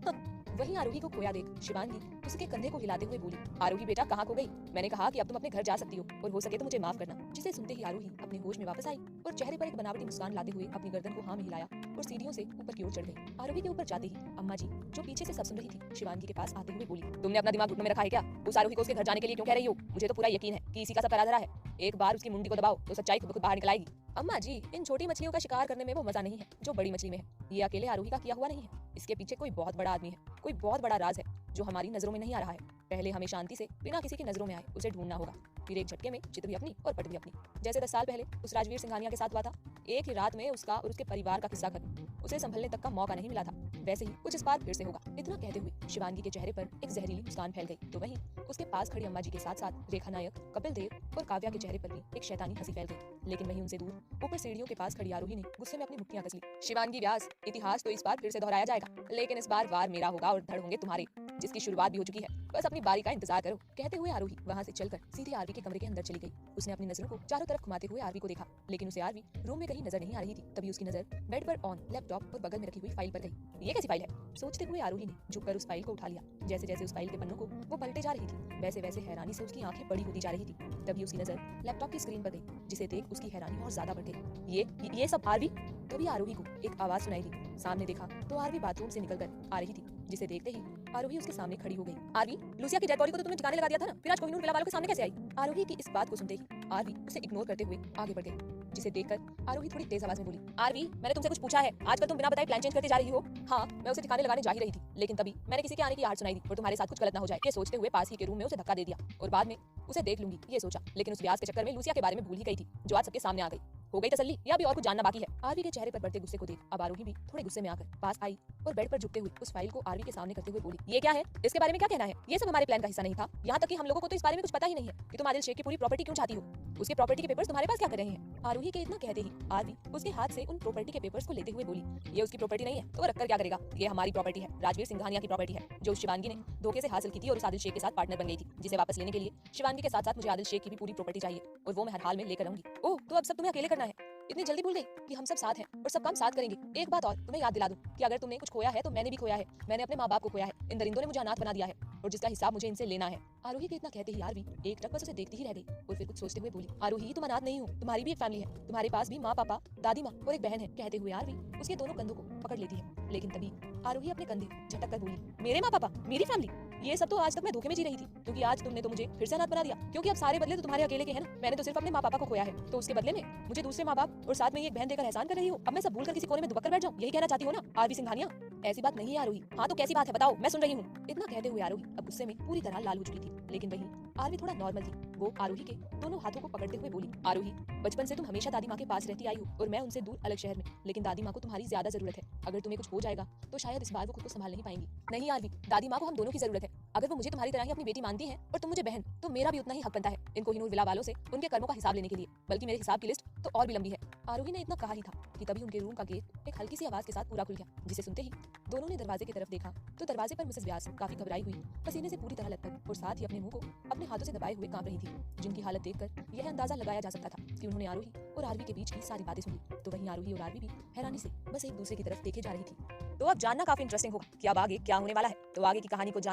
वहीं आरोही को खोया देख शिवांगी उसके कंधे को हिलाते हुए बोली, आरोही बेटा, कहाँ खो गई? मैंने कहा कि अब तुम अपने घर जा सकती हो और हो सके तो मुझे माफ करना। जिसे सुनते ही आरोही अपने होश में वापस आई और चेहरे पर एक बनावटी मुस्कान लाते हुए अपनी गर्दन को हाँ में हिलाया और सीढ़ियों से ऊपर की ओर चढ़ गई। आरोही के ऊपर जाते ही अम्मा जी, जो पीछे से सब सुन रही थी, शिवांगी के पास आते हुए बोली, तुमने अपना दिमाग घुटनों में रखा है क्या? उस आरोही को उसके घर जाने के लिए क्यों कह रही हो? मुझे तो पूरा यकीन है कि इसी का सब कराधरा है। एक बार उसकी मुंडी को दबाओ तो सच्चाई खुद बाहर निकल आएगी। अम्मा जी, इन छोटी मछलियों का शिकार करने में वो मजा नहीं है जो बड़ी मछली में है। ये अकेले आरोही का किया हुआ नहीं है, इसके पीछे कोई बहुत बड़ा आदमी है, कोई बहुत बड़ा राज है जो हमारी नजरों में नहीं आ रहा है। पहले हमें शांति से बिना किसी की नजरों में आए उसे ढूंढना होगा, फिर एक झटके में चित भी अपनी और पट भी अपनी। जैसे 10 साल पहले उस राजवीर सिंघानिया के साथ हुआ था, एक ही रात में उसका और उसके परिवार का किस्सा खत्म, उसे संभलने तक का मौका नहीं मिला था। वैसे ही कुछ इस बार फिर से होगा। इतना कहते हुए शिवांगी के चेहरे पर एक जहरीली मुस्कान फैल गई। तो वहीं उसके पास खड़ी अम्मा जी के साथ साथ रेखा नायक, कपिल देव और काव्या के चेहरे पर भी एक शैतानी हंसी फैल गई। लेकिन वहीं उनसे दूर ऊपर सीढ़ियों के पास खड़ी आरोही ने गुस्से में अपनी मुट्ठियां कस ली। शिवांगी व्यास, इतिहास तो इस बार फिर से दोहराया जाएगा, लेकिन इस बार वार मेरा होगा और धड़ होंगे तुम्हारे, जिसकी शुरुआत भी हो चुकी है। बस अपनी बारी का इंतजार करो। कहते हुए आरोही वहां से चलकर सीधे आरवी के कमरे के अंदर चली गई। उसने अपनी नजरों को चारों तरफ घुमाते हुए आरवी को देखा, लेकिन उसे आरवी रूम में कहीं नजर नहीं आ रही थी। तभी उसकी नजर बेड पर ऑन लैपटॉप और बगल में रखी हुई फाइल पर गई। ये कैसी फाइल है, सोचते हुए आरोही ने झुककर उस फाइल को उठा लिया। जैसे जैसे उस फाइल के पन्नों को वो पलटे जा रही थी, वैसे वैसे हैरानी से उसकी आंखें बड़ी होती जा रही थी। तभी उसकी नजर लैपटॉप की स्क्रीन पर गई, जिसे देख उसकी हैरानी और ज्यादा बढ़ गई। ये सब आरवी। तभी आरोही को एक आवाज सुनाई दी। सामने देखा तो आरवी बाथरूम से निकलकर आ रही थी, जिसे देखते ही आरोही उसके सामने खड़ी हो गई। आरवी, लूसिया की डेड बॉडी को तो तुमने ठिकाने लगा दिया था ना, फिर आज कोहिनूर विला वालों के सामने कैसे आई? आरोही की इस बात को सुनते ही आरवी उसे इग्नोर करते हुए आगे बढ़ गई, जिसे देखकर आरोही थोड़ी तेज आवाज में बोली, आरवी, मैंने तुमसे कुछ पूछा है? आजकल तुम बिना बताए प्लान चेंज करते जा रही हो। हाँ, मैं उसे ठिकाने लगाने जा ही रही थी, लेकिन तभी मैंने किसी के आने की आहट सुनाई दी और तुम्हारे साथ कुछ गलत ना हो जाए, ये सोचते हुए पास ही के रूम में उसे धक्का दे दिया और बाद में उसे देख लूंगी ये सोचा, लेकिन उस व्यास के चक्कर में लूसिया के बारे में भूल ही गई थी, जो आज सबके सामने आ गई। हो गई तसल्ली या अभी और कुछ जानना बाकी है? आरवी के चेहरे पर बढ़ते गुस्से को देख अब आरोही भी थोड़े गुस्से में आकर पास आई और बेड पर झुकते हुए उस फाइल को आरवी के सामने करते हुए बोली, ये क्या है? इसके बारे में क्या कहना है? ये सब हमारे प्लान का हिस्सा नहीं था। यहाँ तक कि हम लोगों को तो इस बारे में कुछ पता ही नहीं है कि तुम आदिल शेख की पूरी प्रॉपर्टी क्यों चाहती हो। उसके प्रॉपर्टी के पेपर्स तुम्हारे पास क्या कर रहे हैं? आरोही के इतना कहते ही आरवी उसके हाथ से उन प्रॉपर्टी के पेपर्स को लेते हुए बोली, ये उसकी प्रॉपर्टी नहीं है तो वो रखकर क्या करेगा? ये हमारी प्रॉपर्टी है, राजवीर सिंघानिया की प्रॉपर्टी है, जो शिवांगी ने धोखे से हासिल की थी और उस आदिल शेख के साथ पार्टनर बन गई थी, जिसे वापस लेने के लिए शिवांगी के साथ साथ मुझे आदिल शेख की भी पूरी प्रॉपर्टी चाहिए और वो मैं हर हाल में लेकर आऊंगी। ओह, तो अब सब तुम्हें अकेले करना है? इतनी जल्दी भूल गई कि हम सब साथ हैं और सब काम साथ करेंगे। एक बात और तुम्हें याद दिला दूं कि अगर तुमने कुछ खोया है तो मैंने भी खोया है। मैंने अपने माँ बाप को खोया है, इन दरिंदों ने मुझे अनाथ बना दिया है और जिसका हिसाब मुझे इनसे लेना है। आरोही के इतना कहते ही आरवी एक टक बस उसे देखती ही रह गई और फिर कुछ सोचते हुए बोली, आरोही, तुम अनाथ नहीं हो, तुम्हारी भी एक फैमिली है, तुम्हारे पास भी माँ पापा, दादी माँ और एक बहन है। कहते हुए आरवी उसके दोनों कंधों को पकड़ लेती है, लेकिन तभी आरोही अपने कंधे झटक कर बोली, मेरे माँ पापा, मेरी फैमिली, ये सब तो आज तक मैं धोखे में जी रही थी, क्योंकि आज तुमने तो मुझे फिर से अनाथ बना दिया, क्योंकि अब सारे बदले तो तुम्हारे अकेले के हैं ना। मैंने तो सिर्फ अपने माँ पापा को खोया है, तो उसके बदले में मुझे दूसरे माँ बाप और साथ में एक बहन देकर एहसान कर रही हो। अब मैं सब भूलकर किसी कोने में दुबक कर बैठ जाऊं, यही कहना चाहती हो ना आरवी सिंघानिया? ऐसी बात नहीं है आरोही। हाँ तो कैसी बात है, बताओ, मैं सुन रही हूँ। इतना कहते हुए आरोही अब गुस्से में पूरी तरह लाल हो चुकी थी, लेकिन वहीं आरवी थोड़ा नॉर्मल थी। वो आरोही के दोनों हाथों को पकड़ते हुए बोली, आरोही, बचपन से तुम हमेशा दादी माँ के पास रहती आई हो और मैं उनसे दूर अलग शहर में, लेकिन दादी माँ को तुम्हारी ज्यादा जरूरत है। अगर तुम्हें कुछ हो जाएगा तो शायद इस बार वो खुद को संभाल नहीं पाएंगी। नहीं आरवी, दादी माँ को हम दोनों की जरूरत है। अगर वो मुझे तुम्हारी तरह ही अपनी बेटी मानती है और तुम मुझे बहन, तो मेरा भी उतना ही हक बनता है इन कोहिनूर विला वालों से उनके कर्मों का हिसाब लेने के लिए। बल्कि मेरे हिसाब की लिस्ट तो और भी लंबी है। आरोही ने इतना कहा ही था कि तभी उनके रूम का गेट एक हल्की सी आवाज के साथ पूरा खुल गया, जिसे सुनते ही दोनों ने दरवाजे की तरफ देखा तो दरवाजे पर मिसेस व्यास काफी घबराई हुई, पसीने से पूरी तरह लथपथ और साथ ही अपने मुंह को अपने हाथों से दबाए हुए कांप रही थी, जिनकी हालत देखकर यह अंदाजा लगाया जा सकता था कि उन्होंने आरोही और आरवी के बीच की सारी बातें सुनी। तो वहीं आरोही और आरवी भी हैरानी से बस एक दूसरे की तरफ देखे जा रही थी। तो अब जानना काफी इंटरेस्टिंग होगा कि अब आगे क्या होने वाला है। तो आगे की कहानी को जान